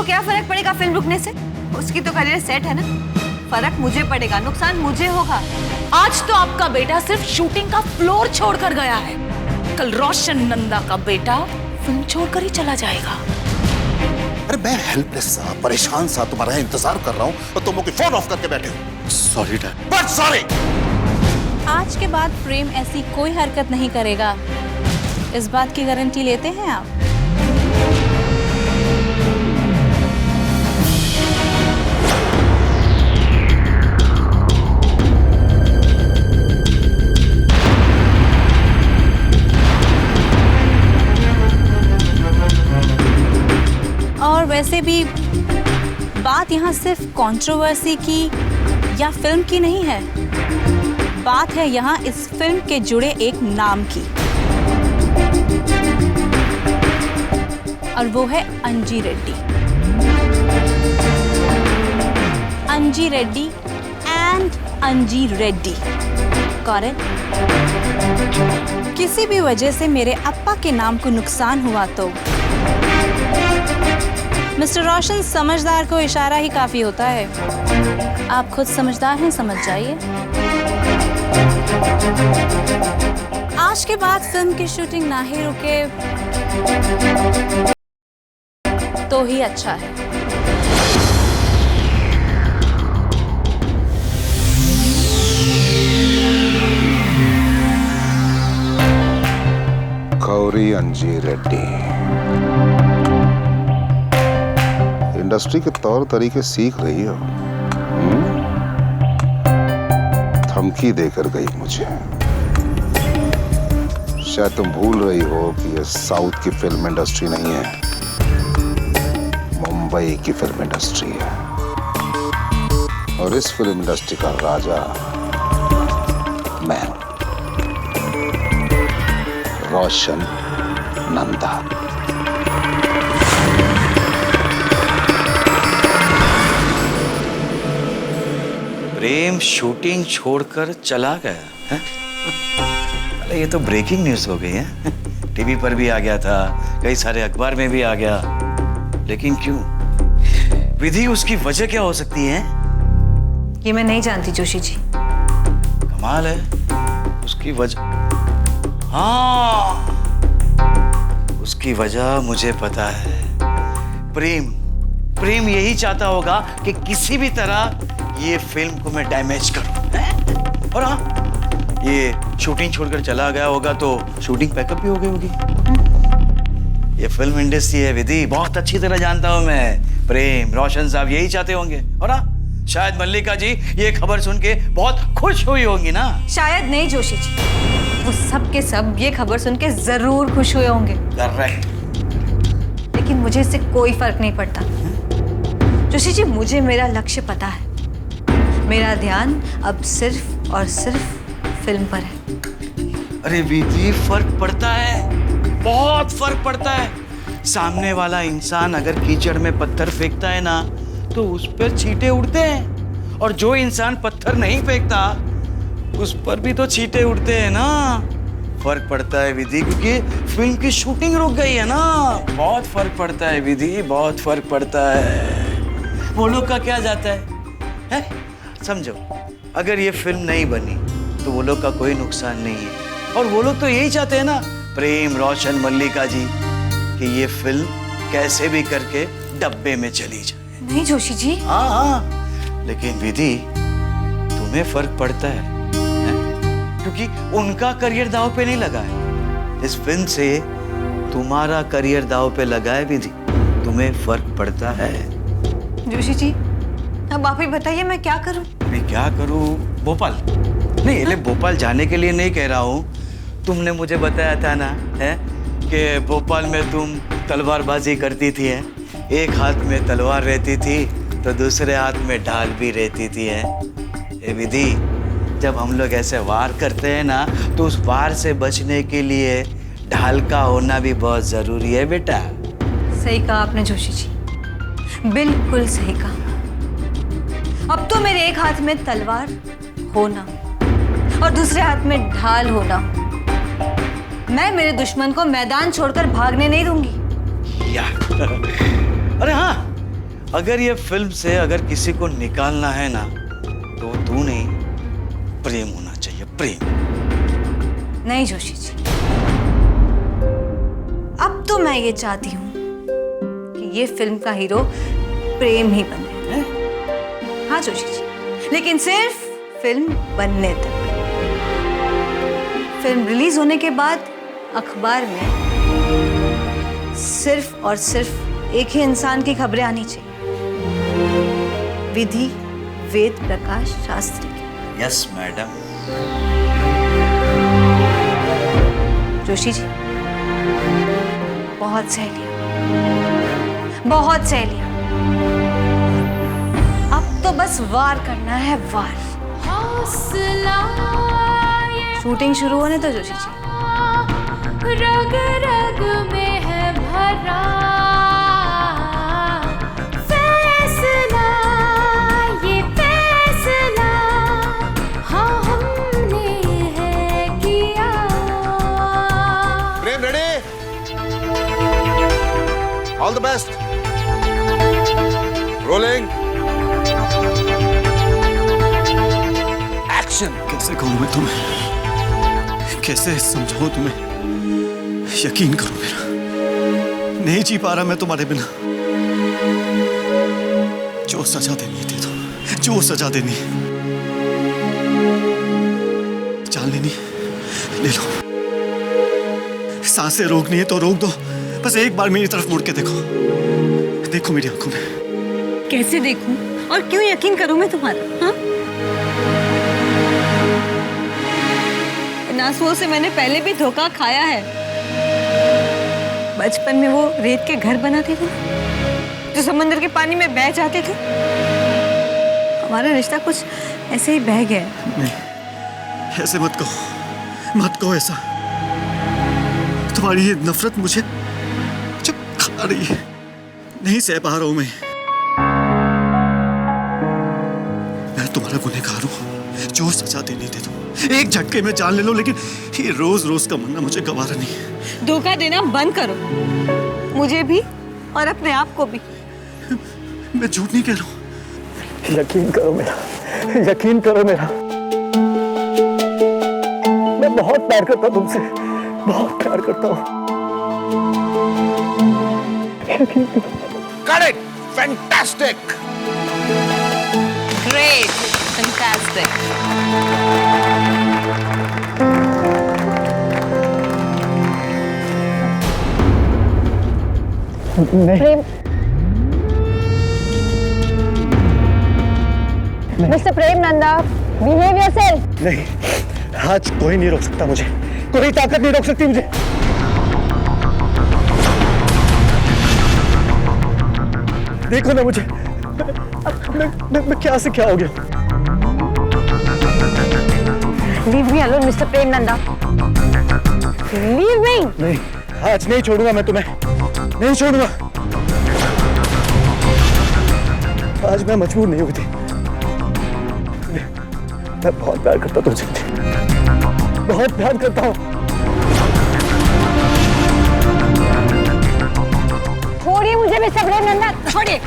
क्या फर्क पड़ेगा फिल्म रुकने से? उसकी तो करियर सेट है ना। फर्क मुझे पड़ेगा, नुकसान मुझे होगा। आज तो आपका बेटा सिर्फ शूटिंग का फ्लोर छोड़कर गया है, कल रोशन नंदा का बेटा फिल्म छोड़कर ही चला जाएगा। अरे मैं हेल्पलेस सा, परेशान सा तुम्हारा इंतजार कर रहा हूँ और तुम मुझे फोन ऑफ करके बैठे हो। Sorry dad, but sorry. आज के बाद प्रेम ऐसी कोई हरकत नहीं करेगा, इस बात की गारंटी लेते हैं आप? और वैसे भी बात यहाँ सिर्फ कंट्रोवर्सी की या फिल्म की नहीं है, बात है यहाँ इस फिल्म के जुड़े एक नाम की, और वो है अंजी रेड्डी। अंजी रेड्डी एंड अंजी रेड्डी। करेक्ट? किसी भी वजह से मेरे अप्पा के नाम को नुकसान हुआ तो मिस्टर रोशन समझदार को इशारा ही काफी होता है। आप खुद समझदार हैं, समझ जाइए। आज के बाद फिल्म की शूटिंग ना ही रुके तो ही अच्छा है। गौरी अंजी रेड्डी इंडस्ट्री के तौर तरीके सीख रही हो। धमकी देकर गई मुझे। शायद तुम भूल रही हो कि ये साउथ की फिल्म इंडस्ट्री नहीं है, मुंबई की फिल्म इंडस्ट्री है, और इस फिल्म इंडस्ट्री का राजा मैं, रोशन नंदा। प्रेम शूटिंग छोड़कर चला गया है? अरे ये तो ब्रेकिंग न्यूज़ हो गई है। टीवी पर भी आ गया था, कई सारे अखबार में भी आ गया, लेकिन क्यों? विधि, उसकी वजह क्या हो सकती है? ये मैं नहीं जानती जोशी जी। कमाल है, उसकी वजह, हाँ उसकी वजह मुझे पता है। प्रेम यही चाहता होगा कि किसी भी तरह ये फिल्म को मैं डैमेज करूं। और हाँ, ये शूटिंग छोड़कर चला गया होगा तो शूटिंग पैकअप भी हो गई होगी। ये फिल्म इंडस्ट्री है विधि, बहुत अच्छी तरह जानता हूं मैं। प्रेम, रोशन साहब यही चाहते होंगे। और हाँ, शायद मल्लिका जी ये खबर सुन के बहुत खुश हुई होंगी ना। शायद नहीं जोशी जी, वो सब के सब ये खबर सुन के जरूर खुश हुए होंगे। करेक्ट। लेकिन मुझे इससे कोई फर्क नहीं पड़ता जोशी जी। मुझे मेरा लक्ष्य पता है। मेरा ध्यान अब सिर्फ और सिर्फ फिल्म पर है। अरे विधि, फर्क पड़ता है, बहुत फर्क पड़ता है। सामने वाला इंसान अगर कीचड़ में पत्थर फेंकता है ना तो उस पर छींटे उड़ते हैं, और जो इंसान पत्थर नहीं फेंकता उस पर भी तो छींटे उड़ते हैं ना। फर्क पड़ता है विधि, क्योंकि फिल्म की शूटिंग रुक गई है ना। बहुत फर्क पड़ता है विधि, बहुत फर्क पड़ता है। वो लोग का क्या जाता है? समझो, अगर ये फिल्म नहीं बनी तो वो लोग का कोई नुकसान नहीं है, और वो लोग तो यही चाहते हैं ना, प्रेम, रोशन, मल्लिका जी, कि ये फिल्म कैसे भी करके डब्बे में चली जाए। नहीं जोशी जी। हाँ, लेकिन विधि, तुम्हें फर्क पड़ता है? क्योंकि उनका करियर दांव पे नहीं लगा है, इस फिल्म से तुम्हारा करियर दांव पे लगा है विधि। तुम्हें फर्क पड़ता है? जोशी जी, अब आप ही बताइए मैं क्या करूं? मैं क्या करूं? भोपाल नहीं, ले भोपाल जाने के लिए नहीं कह रहा हूं। तुमने मुझे बताया था ना है कि भोपाल में तुम तलवारबाजी करती थी है? एक हाथ में तलवार रहती थी तो दूसरे हाथ में ढाल भी रहती थी है? ए विधि, जब हम लोग ऐसे वार करते हैं ना तो उस वार से बचने के लिए ढाल का होना भी बहुत जरूरी है बेटा। सही कहा आपने जोशी जी, बिल्कुल सही कहा। अब तो मेरे एक हाथ में तलवार होना और दूसरे हाथ में ढाल होना, मैं मेरे दुश्मन को मैदान छोड़कर भागने नहीं दूंगी। या अरे हाँ, अगर ये फिल्म से अगर किसी को निकालना है ना, तो तू नहीं, प्रेम होना चाहिए, प्रेम। नहीं जोशी जी, अब तो मैं ये चाहती हूँ कि ये फिल्म का हीरो प्रेम ही बने। हाँ जोशी जी, लेकिन सिर्फ फिल्म बनने तक। फिल्म रिलीज होने के बाद अखबार में सिर्फ और सिर्फ एक ही इंसान की खबरें आनी चाहिए, विधि वेद प्रकाश शास्त्री की। Yes madam. जोशी जी, बहुत सह लिया, बहुत सह लिया। अब तो बस वार करना है, वार। शूटिंग शुरू होने तो जोशी जी। रग रग में है भरा फैसला, ये फैसला हाँ हमने है किया। Prem ready, all the best, rolling, action. कैसे कहूं मैं तुम्हें, कैसे समझाऊं तुम्हें, यकीन करो मेरा, नहीं जी पा रहा मैं तुम्हारे बिना। जो सजा देनी है दे दो, जो सजा देनी है, जान लेनी ले लो, सांसें रोकनी है तो रोक दो, बस एक बार मेरी तरफ मुड़ के देखो, देखो मेरी आंखों में। कैसे देखूं और क्यों यकीन करूं मैं तुम्हारा? हाँ, इन आंसुओं से मैंने पहले भी धोखा खाया है। बचपन में वो रेत के घर बनाते थे जो समंदर के पानी में बह जाते थे। हमारा रिश्ता कुछ ऐसे ही बह गया। नहीं, ऐसे मत कहो, मत कहो ऐसा। तुम्हारी ये नफरत मुझे जब खा रही है, नहीं सह पा रहा हूं मैं तुम्हारा गुनहगार हूं, जो सजा देनी दे दो, एक झटके में जान ले लो, लेकिन ये रोज रोज का मरना मुझे गवारा नहीं है। धोखा देना बंद करो, मुझे भी और अपने आप को भी। मैं झूठ नहीं कह रहा हूं, यकीन करो मेरा, यकीन करो मेरा, मैं बहुत प्यार करता हूं तुमसे, बहुत प्यार करता हूं। Correct, fantastic, great, fantastic. Mister Prem Nanda, behave yourself. नहीं, आज कोई नहीं रोक सकता मुझे, कोई ताकत नहीं रोक सकती मुझे। देखो ना मुझे, मैं क्या से क्या हो गया। Leave me alone mister Prem Nanda, leave me. नहीं, आज नहीं छोड़ूंगा मैं तुम्हें, नहीं छोड़ूंगा। आज मैं मजबूर नहीं हुई थी, मैं बहुत प्यार करता तुझसे, बहुत प्यार करता हूँ। छोड़िए मुझे मिस्टर प्रेम नंदा, छोड़िए।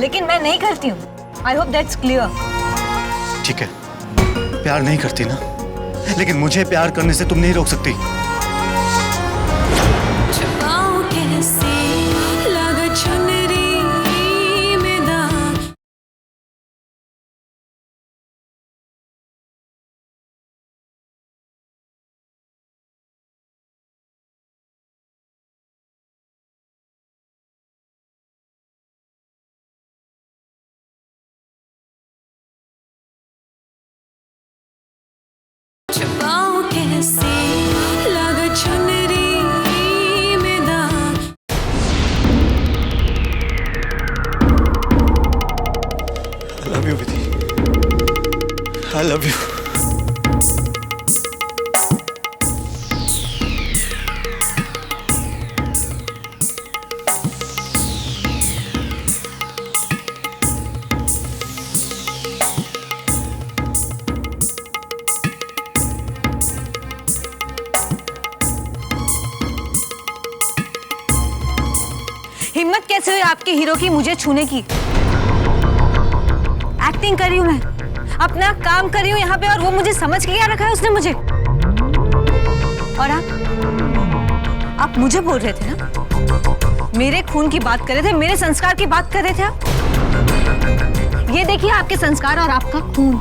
लेकिन मैं नहीं करती हूँ। I hope that's clear. ठीक है, प्यार नहीं करती ना, लेकिन मुझे प्यार करने से तुम नहीं रोक सकती। I love you, Vidhi. I love you. आपके हीरो की मुझे छूने की? एक्टिंग कर रही हूँ मैं, अपना काम कर रही हूँ यहाँ पे, और वो मुझे समझ के क्या रखा है उसने मुझे? और आप मुझे बोल रहे थे ना, मेरे खून की बात कर रहे थे, मेरे संस्कार की बात कर रहे थे आप। ये देखिए आपके संस्कार और आपका खून।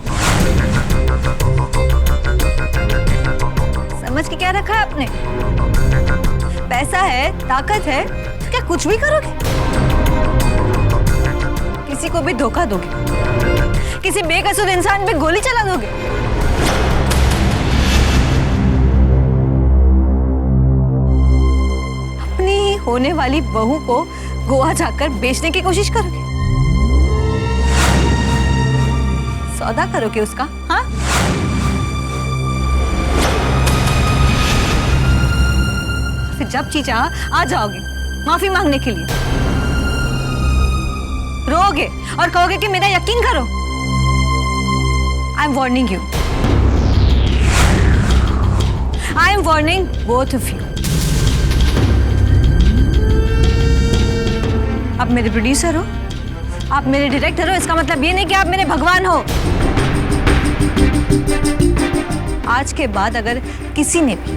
समझ के क्या रखा है आपने? पैसा है, ताकत है, तो क्या कुछ भी करोगे? किसी को भी धोखा दोगे? किसी बेकसूर इंसान पे गोली चला दोगे? अपनी होने वाली बहू को गोवा जाकर बेचने की कोशिश करोगे? सौदा करोगे उसका? हाँ, फिर जब जी चाहा आ जाओगे माफी मांगने के लिए, रोओगे और कहोगे कि मेरा यकीन करो। I am warning you, I am warning both of you. आप मेरे प्रोड्यूसर हो, आप मेरे डायरेक्टर हो, इसका मतलब ये नहीं कि आप मेरे भगवान हो। आज के बाद अगर किसी ने भी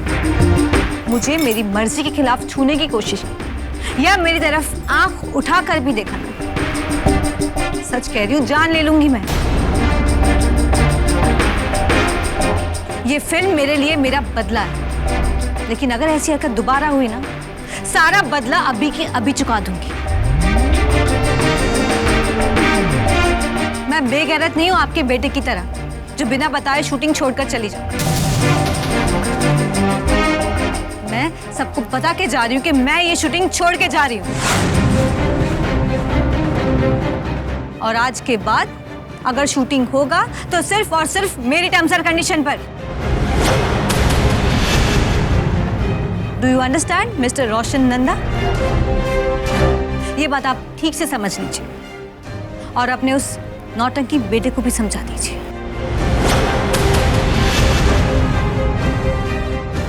मुझे मेरी मर्जी के खिलाफ छूने की कोशिश की या मेरी तरफ आंख उठाकर भी देखा, सच कह रही हूं, जान ले लूंगी मैं। ये फिल्म मेरे लिए मेरा बदला है, लेकिन अगर ऐसी हरकत दोबारा हुई ना, सारा बदला अभी की अभी चुका दूंगी। मैं बेगैरत नहीं हूं आपके बेटे की तरह, जो बिना बताए शूटिंग छोड़कर चली जाए। मैं सबको बता के जा रही हूँ कि मैं ये शूटिंग छोड़ के जा रही हूँ, और आज के बाद अगर शूटिंग होगा तो सिर्फ और सिर्फ मेरी टर्म्स एंड कंडीशन पर। डू यू अंडरस्टैंड मिस्टर रोशन नंदा? ये बात आप ठीक से समझ लीजिए और अपने उस नौटंकी बेटे को भी समझा दीजिए।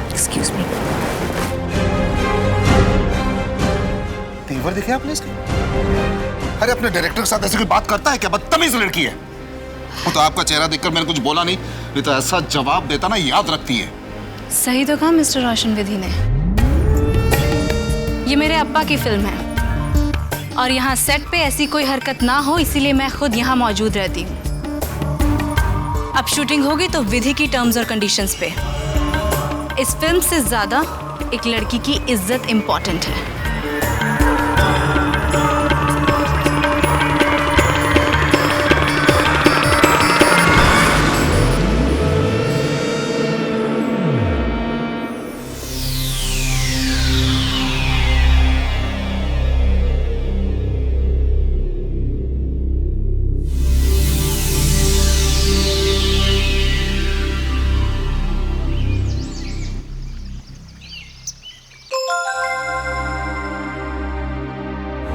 Excuse me. तेवर देखे आपने इसके? अरे अपने डायरेक्टर के साथ ऐसी कोई बात करता है क्या? बदतमीज लड़की है वो। तो आपका चेहरा देखकर मैंने कुछ बोला नहीं, नहीं तो ऐसा जवाब देता ना, याद रखती है। सही तो कहा मिस्टर रोशन विधि ने। ये मेरे अब्बा की फिल्म है और यहाँ सेट पे ऐसी कोई हरकत ना हो, इसीलिए मैं खुद यहाँ मौजूद रहती हूँ। अब शूटिंग होगी तो विधि की टर्म्स और कंडीशंस पे। इस फिल्म से ज्यादा एक लड़की की इज्जत इंपॉर्टेंट है।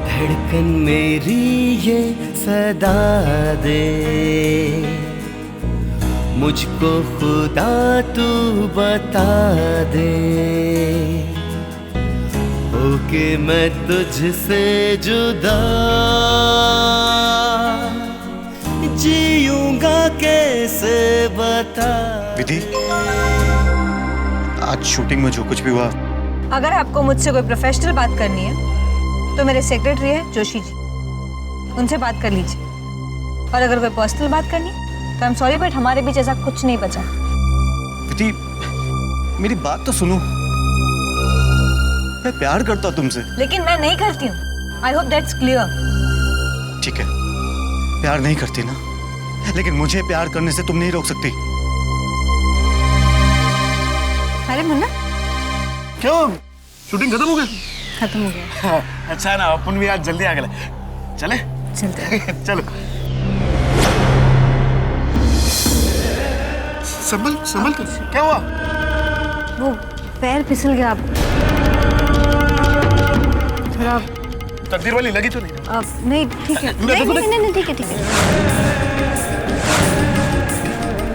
धड़कन मेरी ये सदा दे, मुझको खुदा तू बता दे, होके मैं तुझसे जुदा जीऊंगा कैसे बता। विधि, आज शूटिंग में जो कुछ भी हुआ, अगर आपको मुझसे कोई प्रोफेशनल बात करनी है तो मेरे सेक्रेटरी है जोशी जी, उनसे बात कर लीजिए। और अगर कोई पर्सनल बात करनी है तो आई एम सॉरी बट हमारे बीच ऐसा कुछ नहीं बचा। विधि, मेरी बात तो सुनो। मैं प्यार करता हूं तुमसे। लेकिन मैं नहीं करती हूँ। I hope that's clear. ठीक है, प्यार नहीं करती ना, लेकिन मुझे प्यार करने से तुम नहीं रोक सकती। अरे मुन्ना, क्यों शूटिंग खत्म हो गई? खत्म हो गया। अच्छा ना, अपन भी आज जल्दी आ गए। चले चलते हैं। चलो। संभल संभल कर। क्या हुआ? वो पैर फिसल गया। थोड़ा तकदीर वाली लगी तो नहीं? नहीं ठीक है। नहीं ठीक है ठीक है।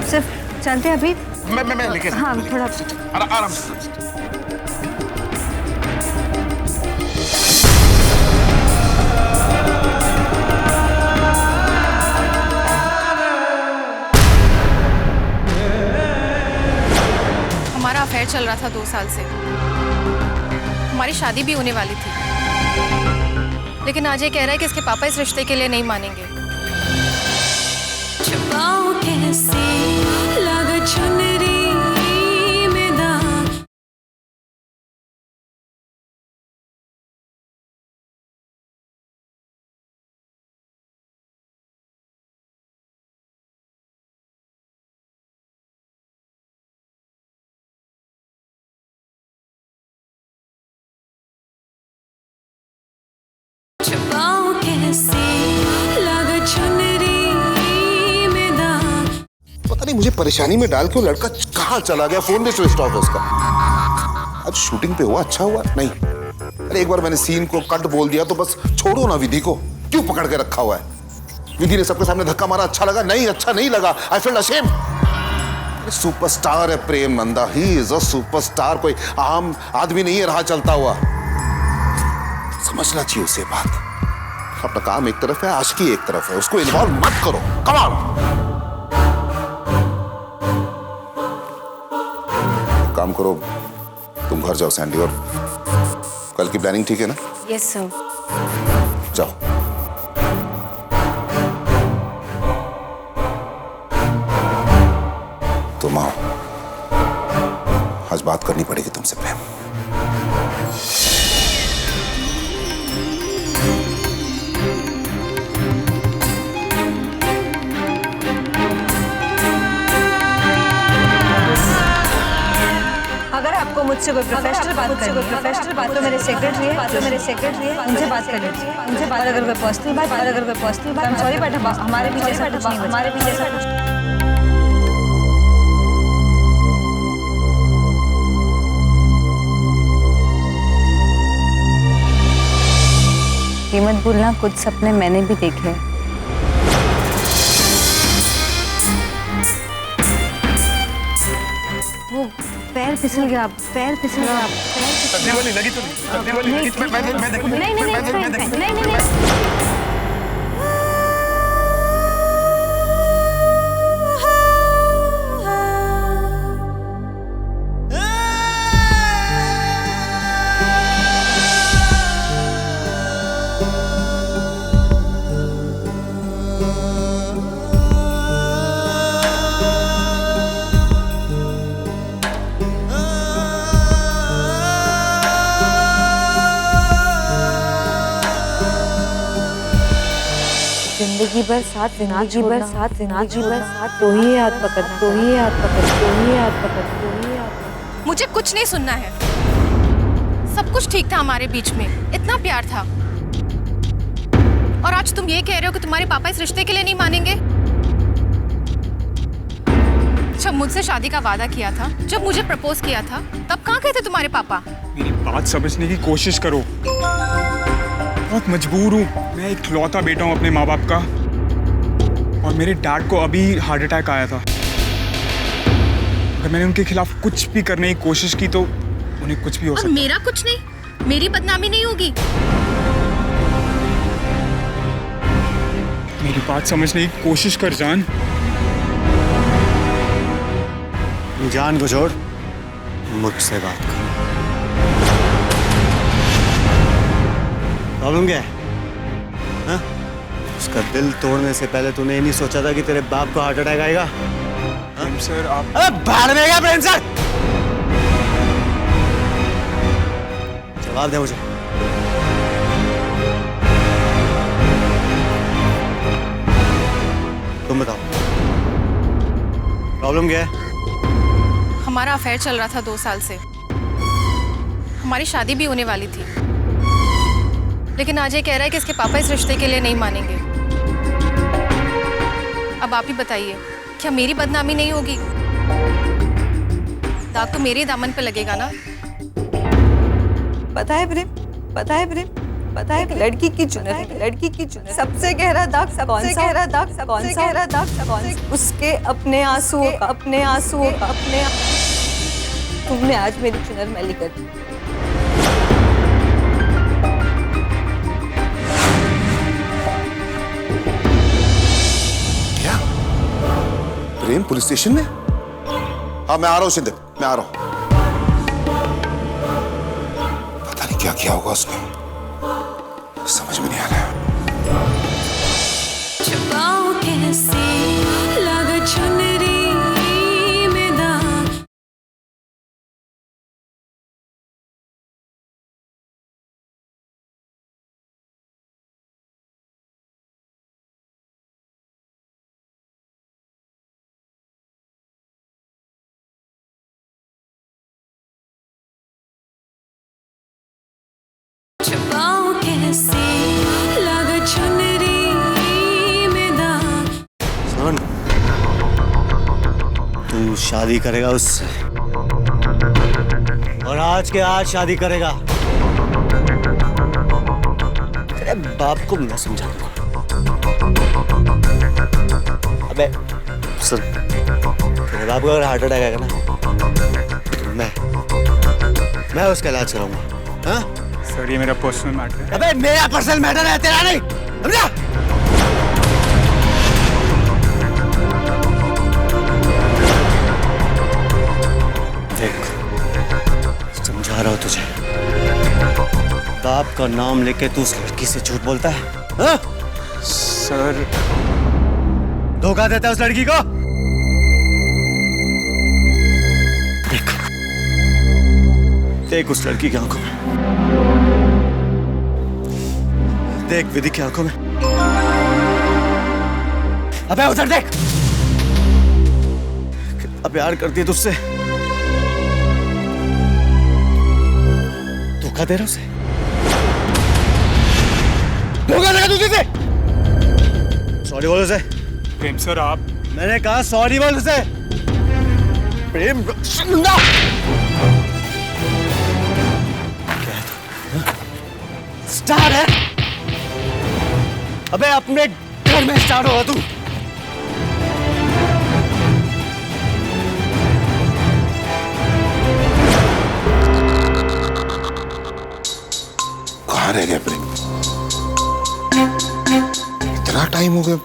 सिर्फ चलते अभी। मैं लेके। हाँ थोड़ा आराम से। अफेयर चल रहा था 2 साल से। हमारी शादी भी होने वाली थी, लेकिन आज ये कह रहा है कि इसके पापा इस रिश्ते के लिए नहीं मानेंगे। छुपाऊं कैसे लगा चुनरी में दाग। छुपाऊं कैसे लगा चुनरी में दाग। पता नहीं मुझे परेशानी में डाल के वो लड़का कहाँ चला गया, फोन भी स्विच ऑफ है उसका। आज शूटिंग पे हुआ, अच्छा हुआ नहीं। अरे एक बार मैंने सीन को कट बोल दिया तो बस छोड़ो ना विधि को, क्यों पकड़ के रखा हुआ है? विधि ने सबके सामने धक्का मारा, अच्छा लगा? नहीं, अच्छा नहीं लगा। I feel ashamed. सुपरस्टार है Prem Nanda, he is a superstar, कोई आम आदमी नहीं है रहा चलता हुआ। समझना चाहिए उसे बात। अपना काम एक तरफ है, आशिकी एक तरफ है, उसको इन्वॉल्व मत करो। Come on. काम करो, तुम घर जाओ सैंडी, और कल की प्लानिंग ठीक है ना? Yes sir. जाओ। तुम आओ, आज बात करनी पड़ेगी तुमसे प्रेम। अगर आपको मुझसे कोई प्रोफेशनल बात तो मेरे सेक्रेटरी है, उनसे बात कर लीजिए, उनसे बात। अगर कोई पर्सनल बात, I'm sorry बट हमारे पीछे से कुछ नहीं बचा। ये मत भूलना, कुछ सपने मैंने भी देखे हैं। वो पैर फिसल गया, पैर फिसल गया। सब्जी वाली लगी तो नहीं? सब्जी वाली लगी तो मैं देखूं? नहीं। जिंदगी भर साथ, तो ही हाथ पकड़। मुझे कुछ नहीं सुनना है। सब कुछ ठीक था हमारे बीच में, इतना प्यार था, और आज तुम ये कह रहे हो कि तुम्हारे पापा इस रिश्ते के लिए नहीं मानेंगे। जब मुझसे शादी का वादा किया था, जब मुझे प्रपोज किया था, तब कहाँ गए थे तुम्हारे पापा? मेरी बात समझने की कोशिश करो। बहुत मजबूर हूँ, मैं एक लौता बेटा हूँ अपने माँ बाप का, और मेरे डैड को अभी हार्ट अटैक आया था। अगर मैंने उनके खिलाफ कुछ भी करने की कोशिश की तो उन्हें कुछ भी हो सकता है। मेरा कुछ नहीं, मेरी बदनामी नहीं होगी। मेरी बात समझने की कोशिश कर जान। जान को छोड़, मुझसे बात कर। प्रॉब्लम क्या है? हाँ? उसका दिल तोड़ने से पहले तूने ये नहीं सोचा था कि तेरे बाप को हार्ट अटैक आएगा? सर आप बाहर में गया प्रेम सर। जवाब दे मुझे। तुम बताओ, प्रॉब्लम क्या है? हमारा अफेयर चल रहा था 2 साल से। हमारी शादी भी होने वाली थी, लेकिन आज ये कह रहा है कि इसके पापा इस रिश्ते के लिए नहीं मानेंगे। अब आप ही बताइए, क्या मेरी बदनामी नहीं होगी? दाग तो मेरे दामन पे लगेगा ना। पता है प्रेम, लड़की की चुनर, सबसे गहरा दाग, सबसे गहरा दाग, उसके अपने आंसुओं का, तुमने आज मेरी चुनर मैली कर दी। क्या? प्रेम पुलिस स्टेशन में? हाँ मैं आ रहा हूँ शिंदे, मैं आ रहा हूँ। क्या किया होगा उसने, समझ में नहीं आ रहा है। छुपाऊं कैसे लग चुनरी में दाग। छुपाऊं कैसे लग चुनरी में दाग। सुन, तू शादी करेगा उससे और आज के आज शादी करेगा। तेरे बाप को मैं समझा दूंगा। अबे सुन, तेरे बाप को अगर हार्ट अटैक आएगा ना, तो मैं उसका इलाज कराऊंगा। हाँ? सर ये मेरा पर्सनल मैटर है। अबे मेरा पर्सनल मैटर है, तेरा नहीं, समझा? देख, समझा रहा हूं तुझे, बाप का नाम लेके तू उस लड़की से झूठ बोलता है, हाँ? सर धोखा देता है उस लड़की को। देख, देख उस लड़की की आंखों में, देख विधि की आंखों में। अबे उधर देख, कितना प्यार करती है तुझसे, धोखा दे रहा उसे, धोखा दे रहा तुझे। सॉरी बोल उसे। प्रेम सर आप, मैंने कहा सॉरी बोल उसे। प्रेम नंदा, क्या है तू? स्टार है? अबे अपने घर में स्टार होगा तू। कहाँ रह गया प्रेम? इतना टाइम हो गया।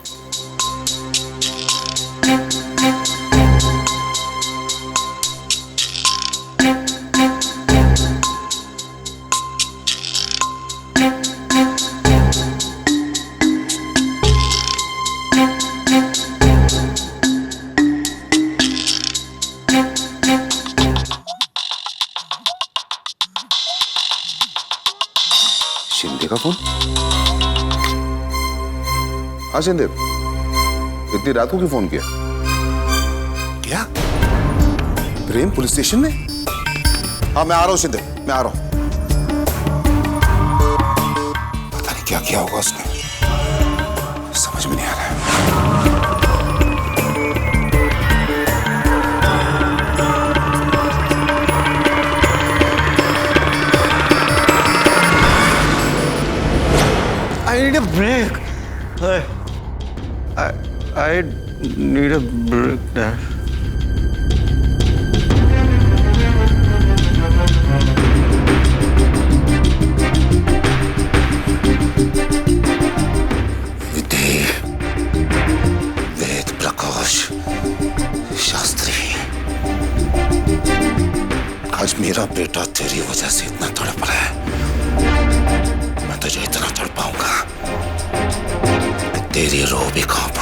शिंदे का फोन? हाँ शिंदे, इतनी रात को क्यों फोन किया? क्या? प्रेम पुलिस स्टेशन में? हाँ मैं आ रहा हूँ शिंदे, मैं आ रहा हूँ। पता नहीं क्या किया होगा उसने, समझ में नहीं आ रहा है। I need a break. I need a break, Dad. विधि, वेद प्रकाश शास्त्री, आज मेरा बेटा तेरी वजह से इतना तड़प रहा है। मैं तुझे इतना तड़पाऊंगा, तेरी रूह भी कांप